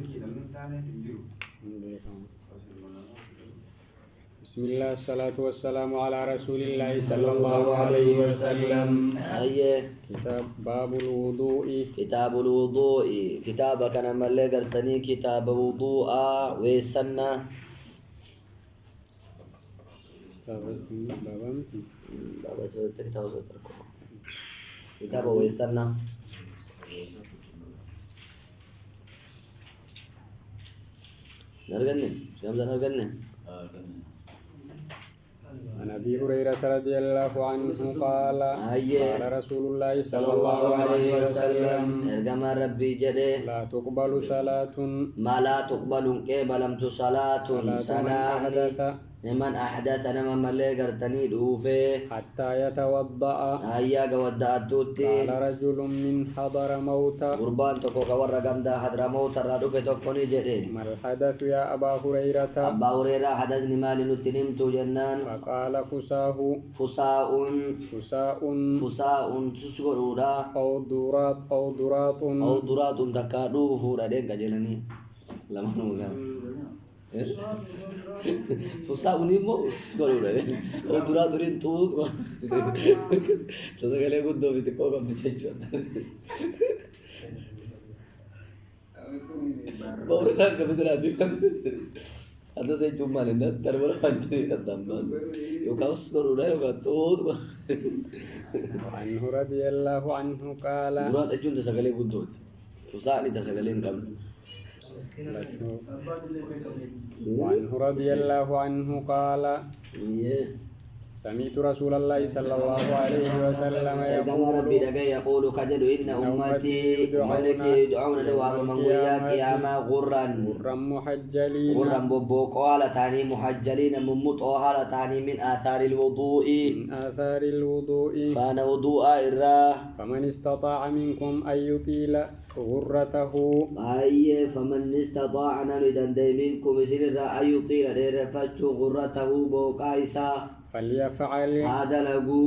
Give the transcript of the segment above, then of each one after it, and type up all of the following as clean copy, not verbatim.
بسم الله الصلاة والسلام على رسول الله صلى الله عليه وسلم. كتاب باب الوضوء. كتاب الوضوء كتابك أنا ملي قرتني كتاب وضوء ويسنة بابا سويت كتاب كتاب ويسنة نرجعني جامد نرجعني. عن أبي هريرة رضي الله عنه قال قال رسول الله صلى الله عليه وسلم ارجم ربي جده لا تقبل صلاة ما لا تقبل قبلم صلاة من أحدث نما ملي قرتني دوفه حتى يتوضأ. أيا قود أدوتي. قال رجل من حضر موت قربان تكو كور قمدا حضر موت الرادوفه تكوني جده. ما الحدث يا أبا هريرة؟ أبا هريرة حدثني مالي نتنمت جنان. فقال فساه تسقرورا أو درات تكادو فورا دين كجلني لما نوغا فساء نيمو سقرورا أو درات رين توت تسقى لي قدو بتكو كم تجيشون بورا كبدرا ديكان هذا سيد جمال إنه تربر هنجي كتام بس يوكاوس كرونا يوكاتود عنه رضي الله عنه قال درات أجون تسقلي قدوت فساني تسقلين كم وعنه رضي الله عنه قال سمعت رسول الله صلى الله عليه وسلم يقول كجل إن أمتي ملك يدعون دوام من وياك يا ما غرا محجلين غرا ببوك قال تاني محجلين ممت قال تاني من آثار الوضوء فأنا وضوء إراه فمن استطاع منكم أن يطيل غرته فمن استطاع أن يدندي منكم سر أن يطيل رفتش غرته بوكايسا فليفعل هذا لغو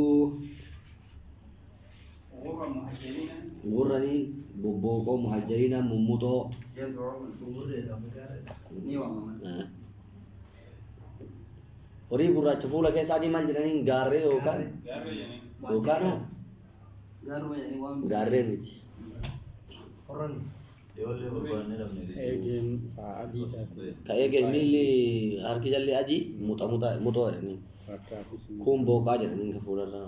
غرني بوكو محجلين ممتو وري غرا چفولا كيسا دي من جنين غاري اوكان اوكانو غاري ميچ kayak mili harki jalli aji muta ini kum boka aja nih kafurana.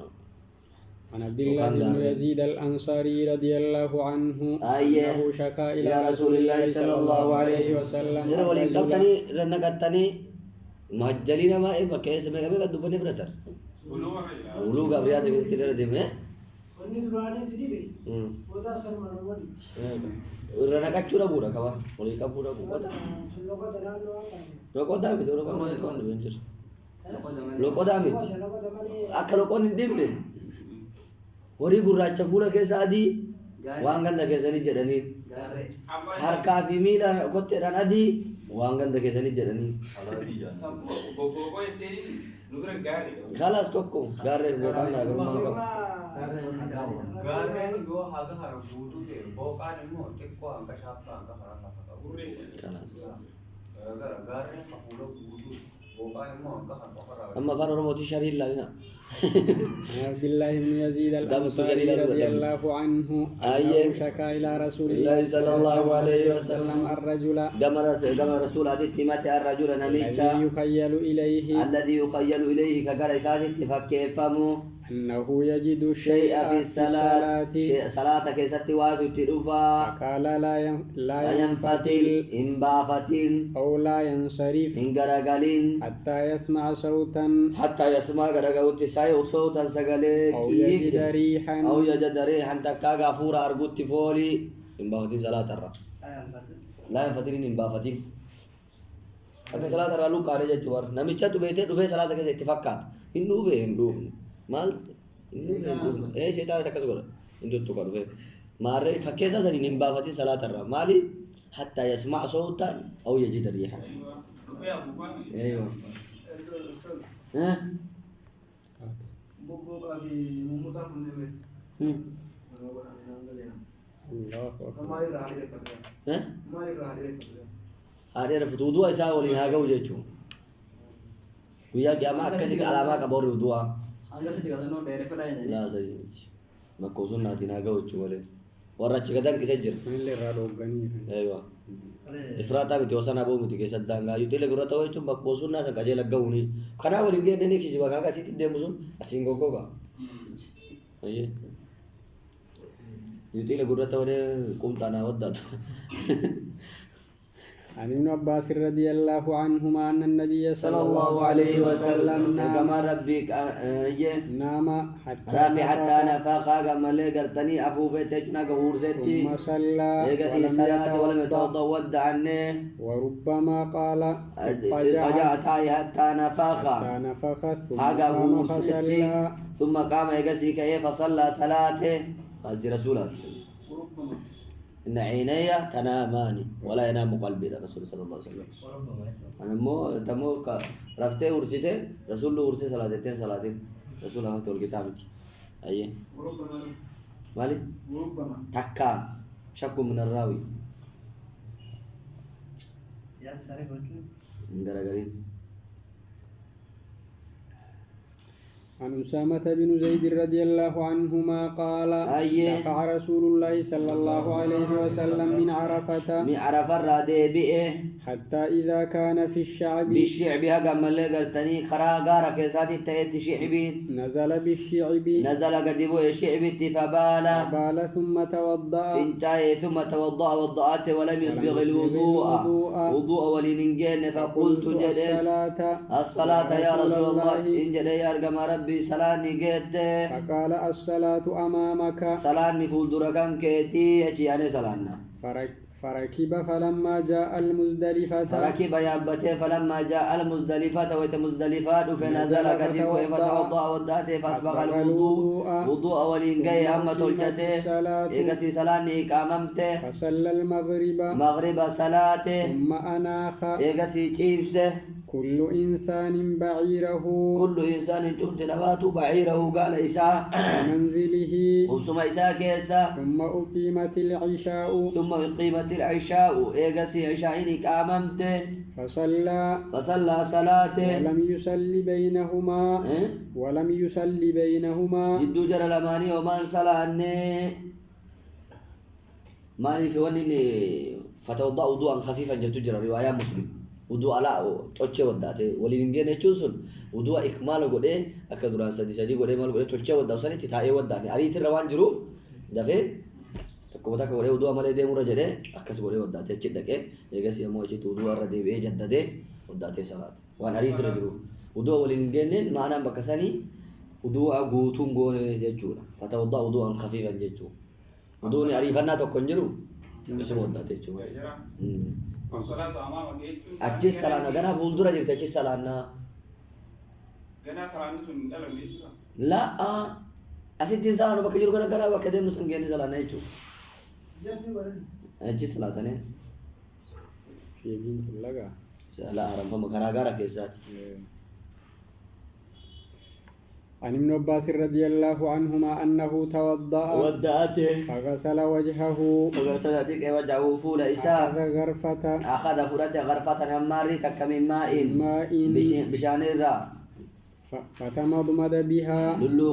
عن عبد الله بن يزيد الأنصاري رضي الله عنه أنه شكا إلى رسول الله صلى الله عليه وسلم. جرا ولي كتني رنا كتني مهجلين ما إيه بكيس مega mega dupane brother. ulu gabriya de tiller de me. Oni durani sidi be. Oda sarma wadi. Rana kacura pura kawan. ولي kapura pura. Loko dami to loko ma kon benjus. Loko dami. Akalo kon dimle. Wari gurracha fuula keessa adii waan ganda keessanii jedhanii harkaa fi miila kotteedhaan adii waan ganda keessanii jedhanii khalaas tokko gaarreen godhaan naagarummaan qabu gaarreen yoo haga hara guutuu ta'e booqaan immoo xiqqoo hanga shaaffaa hanga hara lafa qabu khalaas gaarreen hafuula guutuu booqaan immoo hanga hara amma afaan oromootii shariin laalina عبد الله بن يزيد الأنصاري رضي الله عنه أنه شكا إلى رسول الله صلى الله عليه وسلم الرجل دم رسول هذه التمات الرجل نميتا الذي يخيل إليه كقريسات فكيفمو أنه يجد شيء في الصلاة صلاة كيست واجب تلوفا قال لا ينفتل إن بافتل أو لا ينصرف إن غرغلين حتى يسمع صوتا غرغوت صوتا سغلي أو يجد ريحا تكا غفور أرغوت فولي إن بافتل صلاة الرا لا ينفتل إن بافتل أكا صلاة الرا لو كاري جوار نميچا تو بيته دوفه صلاة كيس اتفاقات هندو mal setan tak kasih itu tuh kan mare fakesa sari nimba fati salat arra mali hatta yasma' sautan atau yajid rihan ايوه ها الله أكبر. هذا رفض وضوء إساء ولين هاجا وجهه ويا جماعة كسيت علامة كبار وضوء لا سجل ما كوزون ناتي ناجا وجهه ولا ورا تشكدان كسجل اللي رادو غني. أيوة إفراطا بتوصلنا أبو متى كسدان قال يطيل قرأت هو يشوف بكوزون ناس كأجل لقوني خنا ولين جه نيجي كذي بقى كسيت الدموزون أسينغو كوكا أيه يطيل قرأت هو كم تانا ودات عن ابن عباس رضي الله عنهما أن النبي صلى الله عليه وسلم نام كما ربك نام رافي حتى نفاقا كما اللي قرتني أفوفي تجنا قهور ستي ثم صلى يقتي صلاة ولم يتوضا ود عني وربما قال اضطجعت حتى نفاقا حتى نفخ ثم حاجة قام قهور ستي فصلى ثم قام يقسي كيف صلى صلاته قصدي رسوله إن عيني تنامان ولا ينام قلبي الرسول صلى الله عليه وسلم أنا مو تمو رفته ورسته رسول الله ورسته صلاتين رسول الله تقول كتابك أيه مالي تكا شك من الراوي من درجين عن أسامة بن زيد رضي الله عنهما قال أيه. دفع رسول الله صلى الله عليه وسلم من عرفة من عرف الرادي بئه حتى إذا كان في الشعب بالشعب هقم اللي قلتني خرا قارا كيساتي تيت شعبي نزل بالشعب نزل قدبو الشعب فبال بال ثم توضأ فانتهى ثم توضأ وضأت ولم يسبغ الوضوء وضوء ولننجين فقلت جد الصلاة يا رسول الله إن جد يا أرقم ربي صلاة جد فقال الصلاة أمامك صلاة فولدركان كيتي يجي يعني صلاة فركب فلما جاء المزدلفة فركب يابته فلما جاء المزدلفة ويتمزدلفة فنزل كتبه فتوضأ وداته فأسبغ الوضوء وضوء ولينجي أما تلجته إيقسي صلاة إقاممته فصلى المغرب مغرب صلاته ثم أناخ إيقسي تشيبسه كل إنسان بعيره كل إنسان شفت نباته بعيره قال إساء منزله وثم إساء كيسا ثم أقيمت العشاء ثم أقيمت العشاء إيقسي عشاء إقاممته فصلى صلاته ولم يصلي بينهما جدو جرى لماني ومن صلاني ماني في وني فتوضأ وضوءا خفيفا جتجرى رواية مسلم وضوء على توجه وداته ولينجين يجوزون وضوء إكمال قده أكدران سدي قده مال قده توجه وداه سني تتاعي وداني أريد الروان جروف دفع تكو بتاك قده وضوء مال ده مرجله أكس قده وداته تجدك يجلس يوم وجه وضوء الردي بيجدده وداته صلاة وأنا أريد الجروف وضوء ولينجين معنا بكساني وضوء قوتون قونه يجونا فتوضأ وضوءا خفيفا يجوا وضوء أريفنا تكونجرو اسمه وداته يجوا الصلاة أمامك أجل صلاة جنا فولدرا جرت أجل صلاة جنا صلاة نسون دلوا ليجوا لا أسيت صلاة بكجور جنا وكذا نسون جنا صلاة نيجوا أجل صلاة نه في بين لغا لا حرام فما كراغارا كيسات عن ابن عباس رضي الله عنهما أنه توضأ ودأته فغسل وجهه وغسل وجهه فول إساء أخذ فرته غرفة أماري كم ماء بشان الرا فتمضمض بها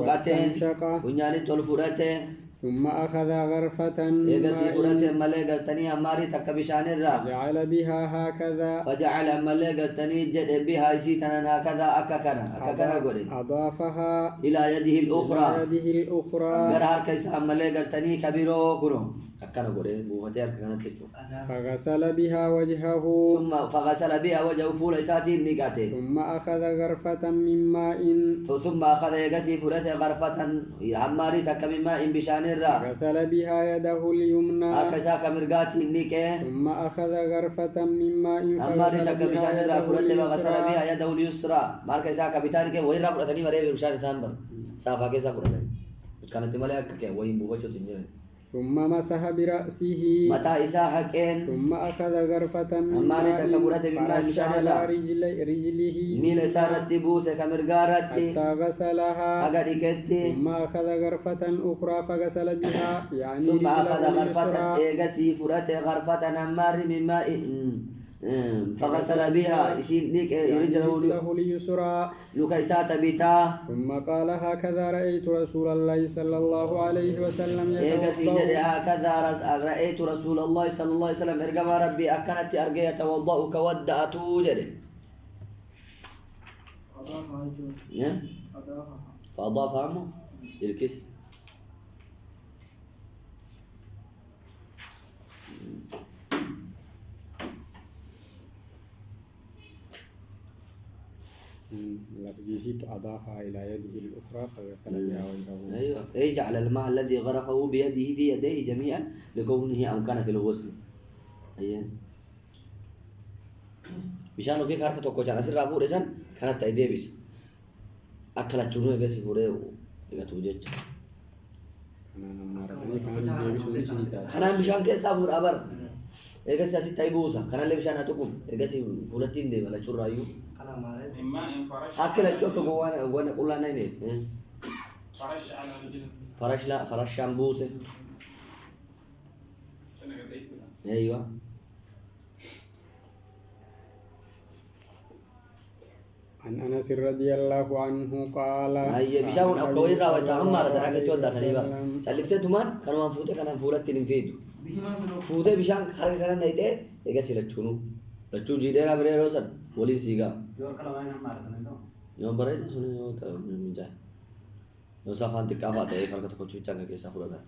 واستنشق ونياني تول فرته ثم أخذ غرفة يغسي فرته ملي قلتني أماري تك بشان الرا فجعل بها هكذا فجعل ملي قلتني جد بها يسيتنا هكذا أككنا قولي أضافها إلى يده الأخرى غرار كيس ملي قلتني كبيرو كنو أكنا قولي بوفتير كنا تلتو فغسل بها وجهه فغسل بها وجهه فول إساتي نيقاته ثم أخذ غرفة من ماء ثم أخذ يغسي فرته غرفة أماري تك من ماء بشان غسل بها يده اليمنى أكسا كمرقات نيكه ثم أخذ غرفة من ماء أماري تك بشان فرته وغسل بها يده اليسرى ماركسا كبيتان كه وين رافع تاني مريه بشان سامبر صافا كيسا فرته كانت مالك كه وين بوجو تنجر ثم مسح برأسه متى إساحكين ثم أخذ غرفة من أما ماء لتكبرت من ماء فرش مشان على الله. رجله ميل سارت بوسة كمرقارت حتى غسلها أغرقت ثم أخذ غرفة أخرى فغسل بها يعني ثم أخذ رجله غرفة اليسرى إيغسي فرات غرفة أمار من ماء فغسل بها يسين لك يعني رجله رجله اليسرى لكيسات بتا ثم قال هكذا رأيت رسول الله صلى الله عليه وسلم إيغسي يتوضأ جري هكذا رأيت رسول الله صلى الله عليه وسلم إرقم ربي أكنت أرقى يتوضأ كودأت جري فأضاف عمه الكس لفظه أضافها إلى يده الأخرى فغسل بها وجهه. أيوة يجعل الماء الذي غرفه بيده في يديه جميعا لكونه أمكن في الغسل. أيوة بشانو في حركة توكو جانا سر رافو رسان كانت تأيدي بس أكلت جنوه كسي فوره يغتوجج كانان بشان كيسا فور أبر إيغسي أسي تايبوسا كانان اللي بشان أتوكم إيغسي فولتين دي ولا شر رايو أكلت جوكو وانا قولا نيني فرش على رجله فرش لا فرش شامبوسة أيوة عن أنس رضي الله عنه قال أي بيشاون أو كوين راوي تعمر تراك تود ثانيبا تلفت تمان كانوا منفوتة كانوا فولت تنفيدو فوتة بيشان حركة كانوا نيته إيجا لتشونو لتشون جيدنا بري روسن ولي سيجا يوم بري سوني يوم تا من جاي يوم سافان تكافات أي فرقة تكوتشي تانغ كيسا فورا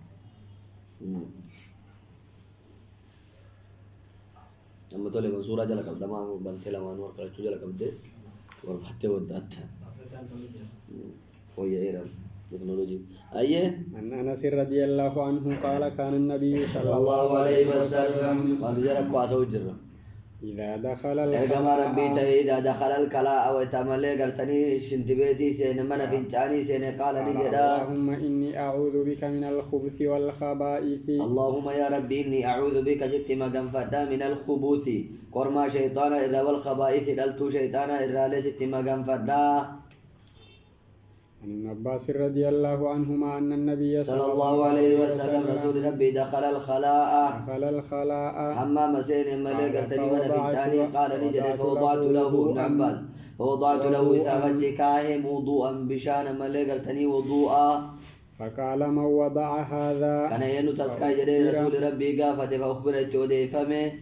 أما تولي منصورة جل كم دمان بنتلا مانور كلا تجول كم ده وربحته ودات فويا إيرام تكنولوجي أيه عن أنس رضي الله عنه قال كان النبي صلى الله عليه وسلم وانزلك واسو جرا إذا دخل كما ربيت إذا دخل الكلاء أو تملي قرتني شنتبيتي سين من فنجاني سين قال نجدا اللهم إني أعوذ بك من الخبث والخبائث اللهم يا ربي إني أعوذ بك ست مقام فدا من الخبوث قرما شيطان إرى والخبائث دلتو شيطان إرى لست مقام فدا عن ابن عباس رضي الله عنهما أن النبي صلى الله عليه وسلم رسول ربي دخل الخلاء حمام سين ملك قرتني من فنجاني قال نجد فوضعت له ابن عباس فوضعت له إسافتي كاهم وضوءا بشان ملك قرتني وضوءا فقال من وضع هذا كان ينو تسكاي جدي رسول ربي قافت فأخبرت ودي فمه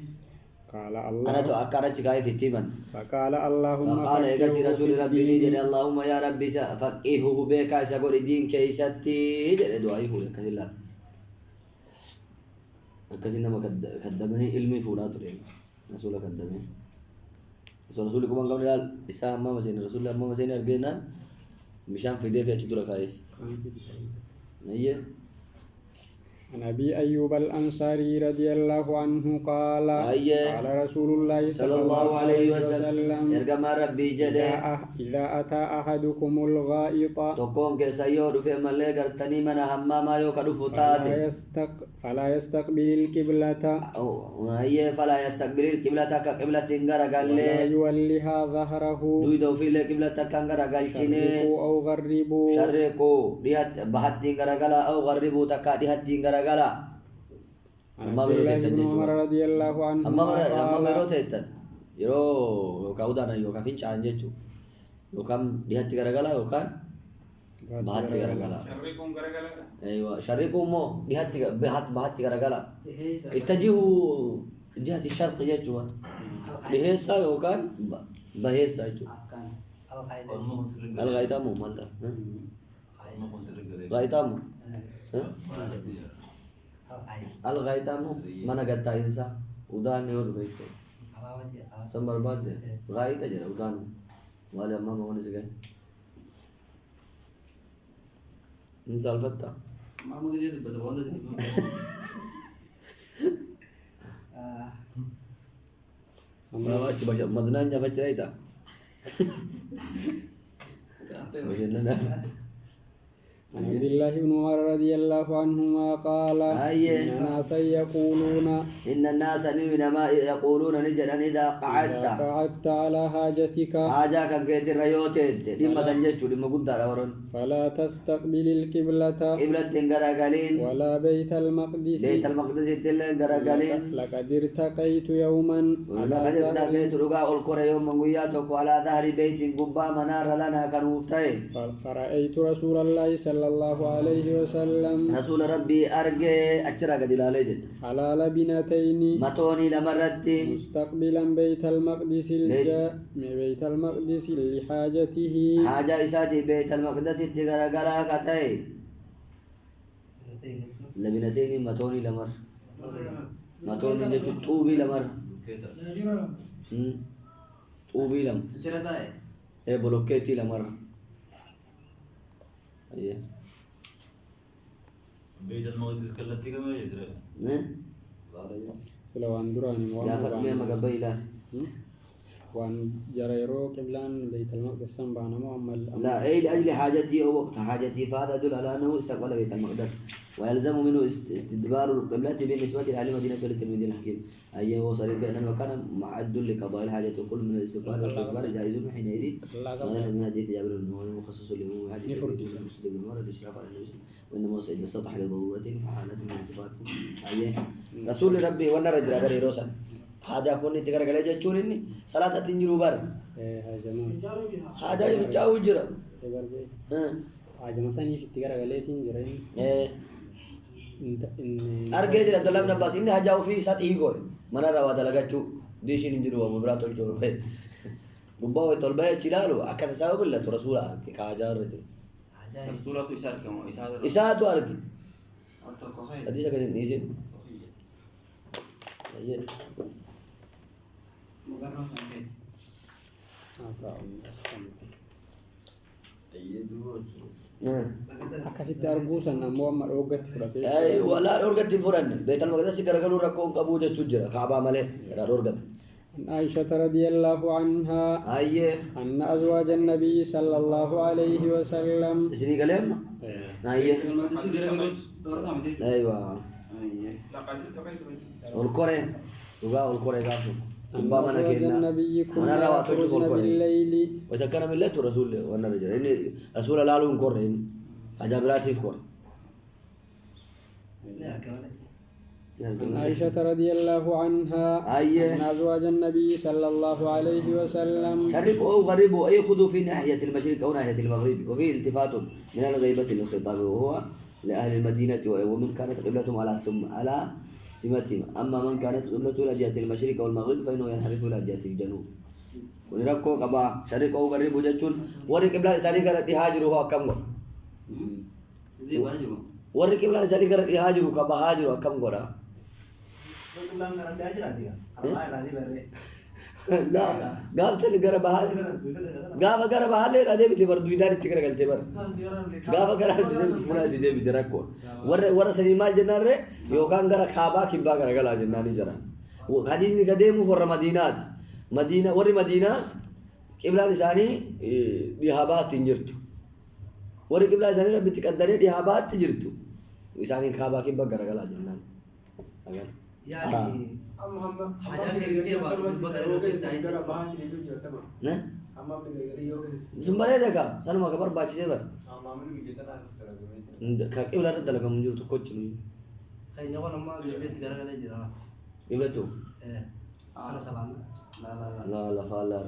قال الله أنا تأكرت كاي في التيمن فقال اللهم فقال يكسي فقهه رسول في ربي الدين. نجد اللهم يا ربي فقهه بك سقول الدين كيستي جدي دعائي فولا كذي الله كذي نما كدمني علمي فولا تري رسول كدمني رسول كمان قبل قال إسا ما مسين رسول الله ما مسين أرجعنا مشان في ديفي أشدورا كاي أيه عن أبي أيوب الأنصاري رضي الله عنه قال قال رسول الله صلى الله عليه وسلم يرجم ربي جده إذا أتى أحدكم الغائط تقوم كسيور في ملك قرتني من همما يوكل فتات فلا يستقبل القبلة فلا يستقبل القبلة كقبلة غرغل ولا يوليها ظهره دويدو في القبلة كان غرغل شرقوا أو غربوا شرقوا ديات بحد غرغل أو غربوا تكا ديات غرغل عن عبد الله بن عمر رضي الله عنه amma meroo ta'ettan yeroo yookaan udaana yookaan fincaan jechuun yookaan dhiyaatti garagalaa yookaan bahatti garagalaa. Sharriiquu immoo dhiyaatti bahatti garagalaa. Ittajihu jihati sharqi jechuudha. Dhiheessaa yookaan baheessaa jechuudha. Al-gaayitaa moo maal ta'a? Gaayitaa moo? Al-gaayitaa moo mana gattaa'insa udaan yoo dhufe jechuudha. San barbaadde gaayita jedha udaan maali amma mamoon isi gahe. Hin saalfatta. Achi madnanya facira ita. Bashannana. عن عبد الله بن عمر رضي الله عنهما قال أيه. إن ناسا يقولون إن الناس إنما يقولون نجدا إذا إذا قعدت قعدت على حاجتك حاجة كان كيت الريوتة لما سنجتشو لما قلت على ورن فلا تستقبل القبلة قبلة غرقالين ولا بيت المقدس بيت المقدس تلين غرقالين لقد ارتقيت يوما على لقد ظهر ارتقيت رقاء القرى يوم من قياتك على ظهر بيت قبا منار لنا كان مفتاح فرأيت رسول الله صلى الله عليه وسلم رسول ربي أرجع أشرق دلالة على لبنتين متوني لمرتي مستقبلا بيت المقدس بيت المقدس لحاجته حاجة إساتي بيت المقدس تغرغرا كتاي لبنتين متوني لمر متوني جتو طوبي لمر طوبي لم إيه بلوكيتي لمر أيه بيت المقدس كلتي كم يجري؟ سلو أندراني يا فتمي مقبيلا وان جريرو قبلان بيت المقدس سنبانا مؤمل لا أي لأجل حاجتي أو وقت حاجتي فهذا يدل على أنه استقبل بيت المقدس ويلزم منه استدبار القبلة بالنسبة لأهل مدينة التلميذ الحكيم أي هو صريح بأن المكان معد لقضاء الحاجة وكل من الاستقبال والاستقبال جائز حينئذ من حديث جابر أنه مخصص له حديث مسلم بن عمر الإشراف على النبي وإنما إذا استطاع لضرورة فحالة من الاتفاق أي رسول ربي وانا رجل بري روسا حاجة فوني تكرر كله جاتشون إني صلاة تنجرو بار حاجة يبتشاو جرا ajama في تجارة غليتين جرين أرجع إلى دلهم نبأس إني حاجة في سات إيجور mana rawat alaga cu di sini di ruang beberapa tu cuma Bumbawa itu lebih cilalu akan saya bela tu Rasulullah ke kajar itu Rasulullah tu isar kamu isa tu argi tadi saya kasih izin ya akkasitti arguusan ammoo amma dhoogatti fudhate ay wala dhoogatti furanne beetal maqdis garagalu rakkoon qabu jechuu jira kaaba malee gara dhoogame عائشة رضي الله عنها أيه أن أزواج النبي صلى الله عليه وسلم سني كلام أيه أيوة والكورة والكورة كافو أن أزواج النبي كنا يخرجن بالليل وتكلم بالله رسول وانا رجل إن رسول الله لهم كورين أجابراتي في كور عن عائشة رضي الله عنها أن أزواج النبي صلى الله عليه وسلم شرق أو غريب أي خذوا في ناحية المشرق أو ناحية المغرب وفيه التفات من الغيبة للخطاب وهو لأهل المدينة ومن كانت قبلتهم على سمتهم أما من كانت قبلته إلى جهة المشرق أو المغرب فإنه ينحرف إلى جهة الجنوب ونركو كبا شرق أو غريب وجتون ورق قبلة إسالي قرأت هاجره أكم غر ورق قبلة إسالي قرأت هاجره كبا هاجره أكم غر لا قال سلي قرأ بحال قال قرأ بحال ليه رادي بتي بردو يدار تكرر قلتي بر قال قرأ فلان دي بتي ركور ور سلي ما جنار يوكان قرأ خابا كيبا قرأ قال جناني جرا وحديث نقدم فور مدينة ور مدينة قبلة لساني ديهابات تنجرتو ور قبلة لساني ربي تقدري ديهابات تنجرتو لساني خابا كيبا قرأ قال جنان يعني Sumbernya ada kah? Sana mau kabar baca sih ber. Kaki ular ada lagi muncul tuh coach nih. Kayaknya kan nama dia tiga kali aja lah. Gimana tuh? Ada salah. La fala.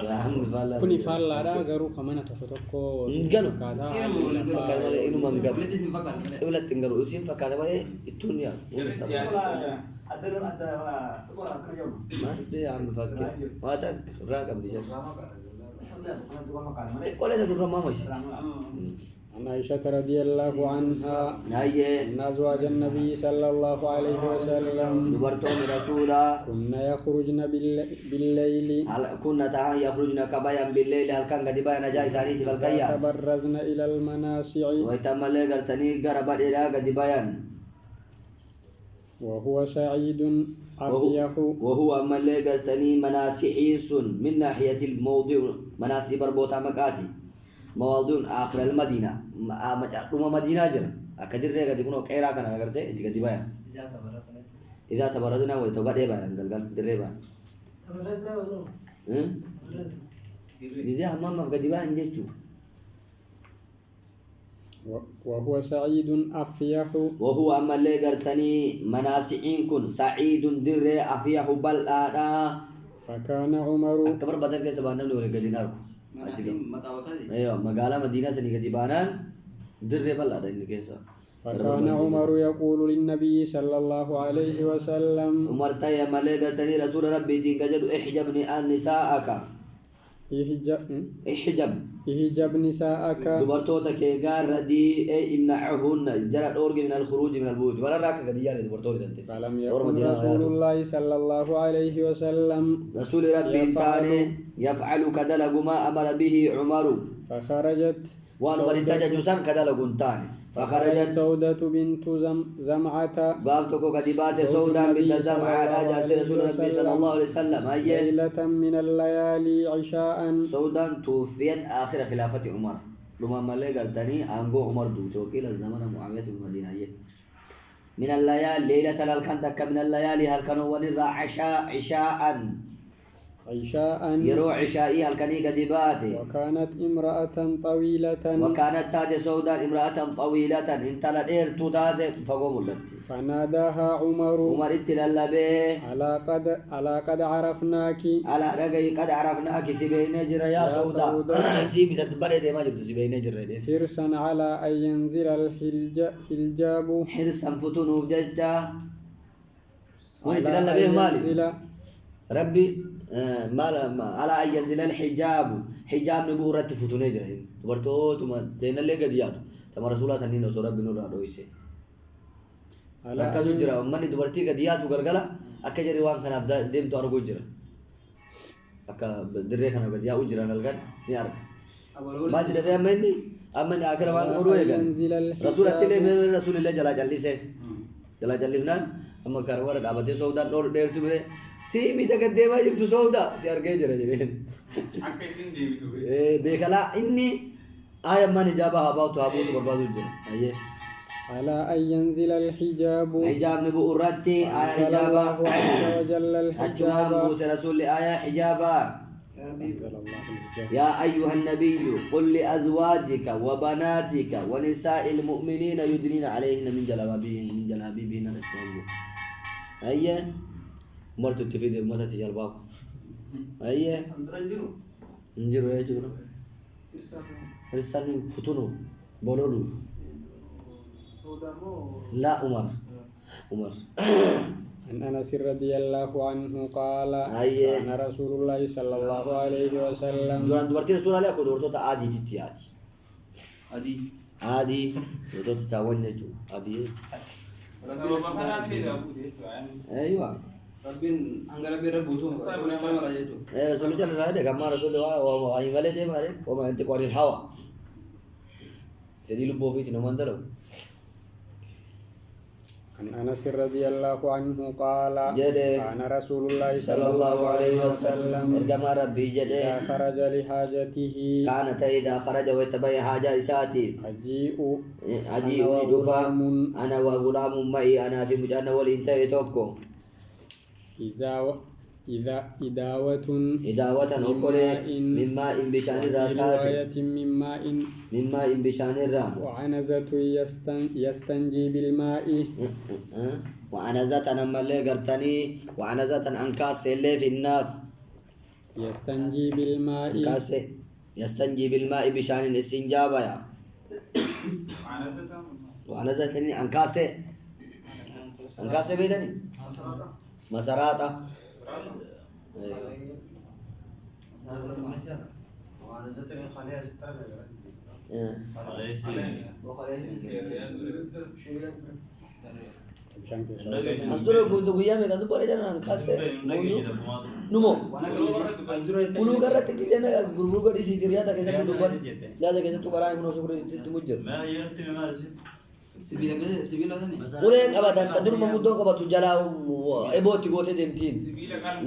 Ya ham fala. كوني فالا را غرو كمان تفتكو Enggak loh. كذا Fakar ini mangga. Ulat tinggal usin fakar apa itu nih ya. Mas dia ambil fakir. Mata ragam di sana. Kalau ada turun mama sih. عن عائشة رضي الله عنها Aye. أن أزواج النبي صلى الله عليه وسلم Dubartoon Rasuula. كنا يخرجن بالليل كنا تعالى يخرجنا كبايا بالليل هل كان قد باين جاي ساني تبال كيا تبرزن إلى المناصع ويتم لي قرتني قرب إلى قد باين وهو سعيد أفيه وهو أما لي قرتني مناسعيس من ناحية الموضع مناسي بربوتا مكاتي مواضع آخر المدينة ما مدينة جرا أكدر رجع تكونوا كيرا كنا أقرته إنت كدي بايا إذا تبردنا وتبرد بايا قال دري بايا تبرزنا ولا تبرزنا إذا هم ما كدي بايا نجتو وهو سعيد أفيح وهو أما اللي قرتني مناسعين كن سعيد دري أفيح بل فكان عمر أكبر بدل كسبانة من ورقة ديناركو أيوة مقالة مدينة سني كتبانان دري بل إنه كيسا فكان عمر يقول للنبي صلى الله عليه وسلم عمر تايا ملك تني رسول ربي دين كجد احجبني عن نساءك احجب نساءك دبرتوتا كيغار ردي اي امنعهن ازجرت اورج من الخروج من البيوت ولا راك قديان دبرتوتا انت فلم يكن رسول الله صلى الله عليه وسلم رسول ربي تاني يفعل كدلغ ما امر به عمر فخرجت وان ولتجا جسان كدلغ تاني فخرجت سودة بنت زمعة بافتكو كدبات سودة بنت زمعة جاءت رسول ربي صلى الله عليه وسلم ليلة من الليالي عشاء سودة توفيت آخر خلافة عمر لما ملك قالتني أنجو عمر دوت وكيل الزمن معاوية المدينة من الليالي ليلة الكندك من الليالي هل كانوا ونرى عشاء يروح عشائي هل كاني قدباتي وكانت امرأة طويلة وكانت تاج سوداء امرأة طويلة انت لدير تداد فقوم التي فناداها عمر اتلا به على قد عرفناك على رجعي قد عرفناك سبين جرى يا سوداء سيبي تتبرد دي ما جبت سبين جرى حرصا على أن ينزل الحجاب حرصا فتنوف ججا ونتلا به مالي ربي ما على أن ينزل الحجاب حجاب نبورة فتونة جرين تبرتو تما تين اللي قد يادو تما رسولة تنين وسورة بنور رأويسه أكذو جرا أمني تبرتي قد يادو قرقلا أكجري وان كان أبدا ديم تو أرجو جرا أكا دري كان قد يادو جرا نلقن نيار ما جرا أمني آخر وان أروي قال رسولة تلي من رسول الله جل جلاله جل جلاله أما كروار دابتي سودا نور دير تبري سيمي تقدم ما جبت سودا سيارجع جرا جرين بكلا إني آية ما نجابها باوتو أبوتو بربادو جرا أيه على أن ينزل الحجاب حجاب نبو أرتي آية حجابا وجل الحجاب موسى رسول آية حجابا يا أيها النبي قل لأزواجك وبناتك ونساء المؤمنين يدنين عليهن من جلابيبهن أيه مرتو تفيد متى تجربه أيه انجرو يا جورا رسالة فتونو بولولو لا عمر عن أنس رضي الله عنه قال كان رسول الله صلى الله عليه وسلم دوران دورتي رسول الله أكو دورتو عادي تتي عادي دورتو تاونجو عادي أيوة ربين أنقل بيربوتو ربنا كلام راجعتو رسول الله جل رأي كم رسول الله وما يملي ده ماره وما أنت قاري الهوا jadi lu bovi tino mandalo عن أنس رضي الله عنه قال كان رسول الله صلى الله عليه وسلم إرجما ربي جده إذا خرج لحاجته كانت إذا خرج ويتبعي حاجة إساتي أجيء دوفا أنا وغلام معي أنا في مجانا والإنتهي توكو إداوة أقول من ماء بشان الراكات من ماء بشان الراك وعنزة يستنجي بالماء وعنزة أنا ملي قرتني وعنزة أنكاس اللي في الناف يستنجي بالماء يستنجي بالماء بشان الاستنجاب يا وعنزة أنكاس بيدني مساراتا Asduro butuh gaya mereka tu pada jalan angkasa. Numo. Puluh karat kisah mereka guru di sini dia tak kisah tu buat. Dia tak kisah tu karai menusuk itu mujur. Sibila ni. Boleh kabatan tadur memudong kabatu jalan ebo tigo te demtin.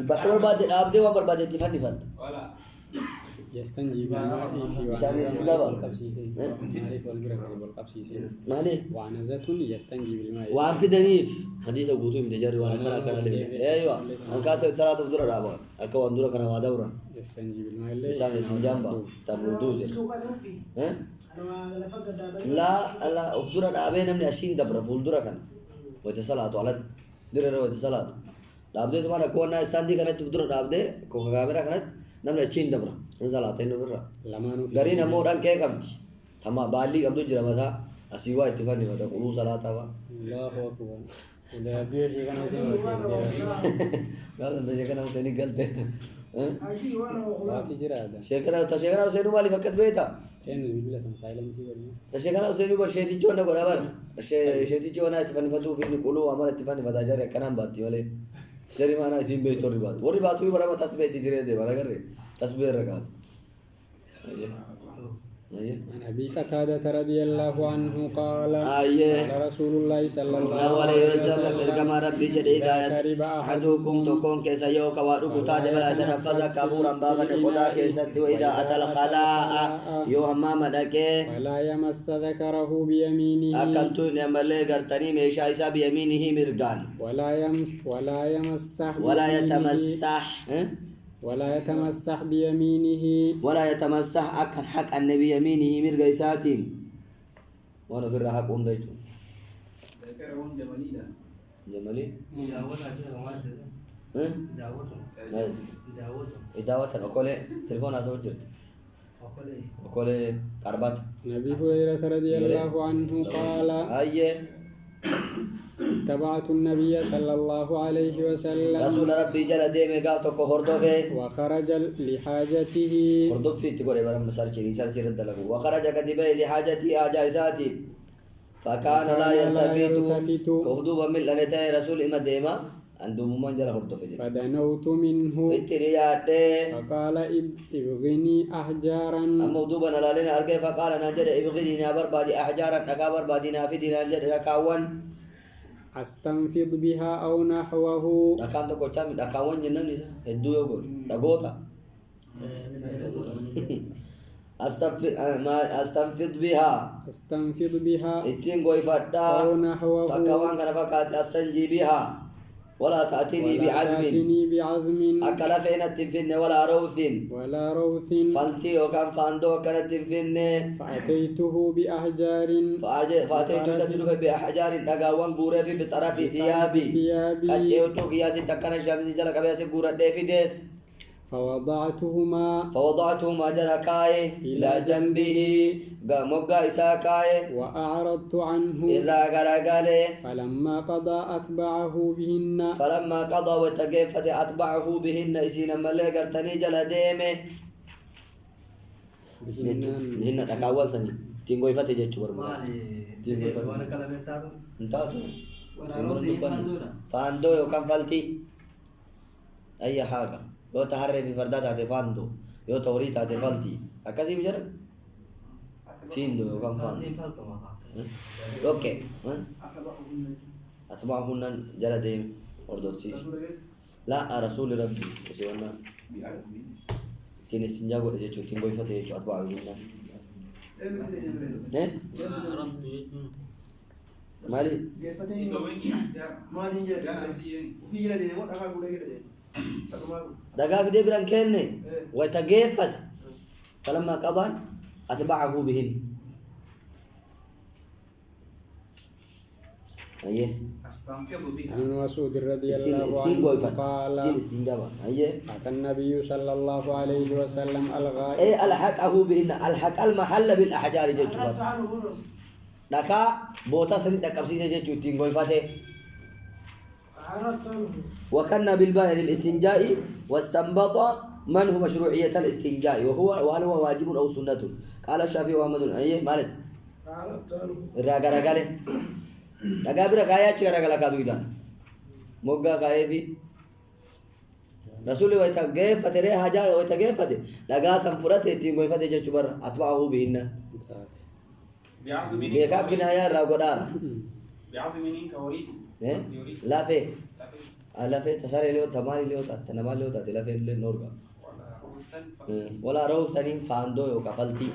Batul badet abde wa berbade tifan tifan. يستنجي بالماء في بشان وعنزة يستنجي. والقبسيسين مالك والبركة والقبسيسين مالي وعنزة يستنجي بالماء وعن في دنيف حديث أبوتو من تجاري وأنا كان لي أيوة أنا كاسة صلاة الظهر رابع أكو أندورا كنا ما دورا يستنجي بالماء بشان يستنجامبا تبردوج سوق توفي ها انا لفقد دابا لا أفدورا دابين من أشين دبر فولدورا كان وتصلاة على درر وتصلاة دابدي تمارا كونا استاندي كانت أفدورا دابدي كوكا كاميرا كانت نمنا أشين دبر نزلا تينو برا لما نو في غري نمو ران كي كمتي تما بالي أبدو جرا مذا أسيوا اتفاني مذا كلو صلاة توا الله أكبر وده بيجي كان يسمع قال أنت شكرا حسيني قلت عايشي وانا وغلام واتي جرا هذا شكرا حسينو مالي فكس بيتا كان بالله سن سايلنت كده شكرا حسينو بشيتي جوانا قرابر شيتي جوانا اتفاني فتو في نقولو عمل اتفاني فدا جاري كلام باتي ولا جري ما أنا اسم بيت وري بات هو برا ما تسبيت تجري ده ما كره تسبير ركاب عن أبي قتادة رضي الله عنه قال أيه قال رسول الله صلى الله الله عليه وسلم إرجما ربي جدي إذا شرب أحدكم تكون كيس يو كوارو كتاج ولا تنفس كفورا باغا تقودا كيست وإذا أتى الخلاء يو همام دكي ولا يمس ذكره بيمينه أكلت نملي غرتني ميشا إسا بيمينه مرغان ولا يمسح ولا بيمينه يتمسح ولا يتمسح بيمينه ولا يتمسح أكن حق النبي يمينه مرغا إساتين وانا في الرحق وندجو ذكرهم جماليلا جمالي دعوتها كده وعدت دعوتهم إداوة أقول تلفون أسوي جرت أقول كربات نبي هريرة رضي الله عنه قال أيه تبعت النبي صلى الله عليه وسلم رسول ربي جل ديم قال تكو هردوفه وخرج لحاجته هردوف في تقول إبراهيم مسار شيء رد له وخرج كدبي لحاجته أجازاتي فكان لا يلتفت كهدوب من لنتاي رسول إما ديما عندهم من جل هردوفه فدنوت منه اتريات فقال ابغني أحجارا أما دوبا نلالين أرجع فقال نجد ابغني نابر بادي أحجارا نكابر بادي نافدي نجد ركاون أستنفض بها أو نحوه نكان تو كوچا من ركاون جنن نيسا هدو يقول دغوتا أستنفض بها اتين غوي فدا أو نحوه تكوان كان فقط أستنجي بها ولا تأتيني بعزم أكل فينا تنفن ولا روث فلتي وكان فاندو كانت تنفن فأتيته بأحجار فأتيت سجده بأحجار دغاوان غوري في بطرف ثيابي أتيتو قيادي تكنا شمسي جلك بيسي غورة ديفيديث فوضعتهما جركاي إلى جنبه موغا إساكاي وأعرضت عنه إلا غرغالي فلما قضى أتبعه وتقفت أتبعه بهن إسينا ملي قرتني جل ديمه بهن تكاول سني تنغوي فتي جيتشو برما وانا كلامتارو انتاتو فاندو يوكم فلتي أي حاجة يو تحري في فردات هاتي فاندو يو توريت هاتي فلتي أكاسي بجرب فيندو يوكم فاندو اوكي أتبعهن جل ديم أردوسيش لا رسول ربي سيوانا تين استنجا قد جيتشو تين بوي فتي جيتشو أتبعهن مالي وفي جلدين وقت أخاك ولا جلدين دقا في دبران كني وتقفت فلما قضى أتبعه بهن أيه عن مسعود رضي الله عنه قال أتى النبي صلى الله عليه وسلم الغائب إيه الحقه بهن الحق المحل بالأحجار جتوا دكا بوتا سن دكابسي جتوا تينغوي فاتي وكان بالباء الاستنجاء واستنبط من هو مشروعية الاستنجاء وهل هو واجب أو سنة قال الشافعي وأحمد أيه مالك الرجال أجابر كايا شكرا كلا كادويدان موجا كايا في رسول ويتجاه فترة حاجة ويتجاه فترة لقى سنفرة تيجي فترة جتبر أتبعه بيننا بيكاب كنايا راغودار لا في لا في تساري ليه تماري ليه تنمال ليه تلا في اللي نورجا ولا روثني فاندو يوكا فلتي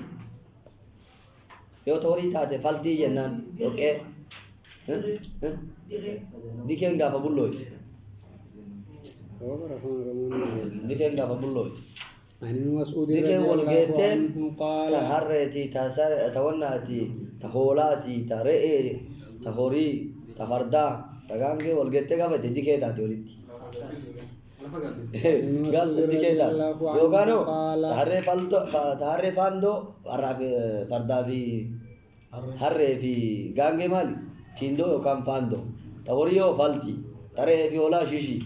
يو توري تاتي فلتي جنان اوكي دي كان غافا بولوي دي كان غافا بولوي عن ابن مسعود دي رضي كان الله والجيتين عنه قال تهرتي توناتي تهولاتي ترئي تهوري تفردا تغانغي والجيتين غافا دي كان تاتي ولتي gas diketa yogano harre fando farda fi harre fi gange mali tindo yokam fando tawriyo falti tare fi ola shishi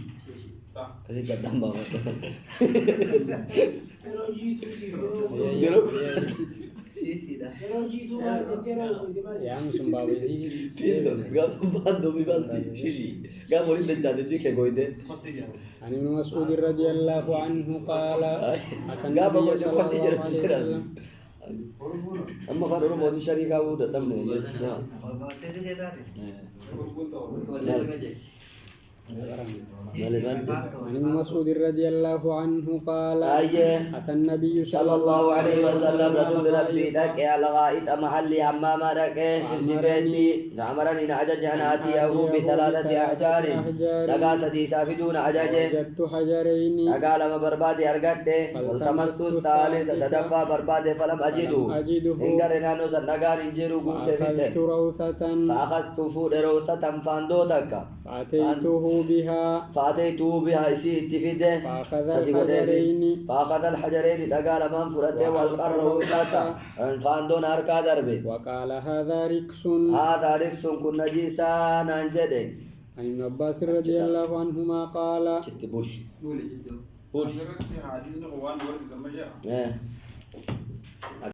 kasi kadamba Pero jitu jitu. Pero jitu mah tera ko di ba? yang sumbawa tindo gam fando mi falti shishi gam ori den jade dike goide عن ابن مسعود رضي الله عنه قال أتى gam النبي ko صلى ko si الله jere عليه وسلم amma fa do mo di sharika wu da dam ne عن ابن مسعود رضي الله عنه قال أتى النبي صلى الله عليه وسلم رسول ربي دك على غائط محلي حمام دك في بيتي عمرني نعجج أنا أتيه بثلاثة أحجار دقا سدي سافدون عجج وجدت حجرين دقا لما بربادي أرقد والتمست الثالث صدفا بربادي فلم أجده إن قرنا نوسن دقا ننجرو قلت فأخذت روثة فأخذت فود روثة فاندو تكا فأتيته بها يسير تفيده فأخذ الحجرين فأخذ الحجرين تقال من فرده والقر وساتا فاندون أركا دربه وقال هذا ركس هذا ركس كن نجيسا ننجده عن ابن عباس رضي الله عنهما قال شت بوش قولي جدو بوش حديث نقوان ورد زمجة ايه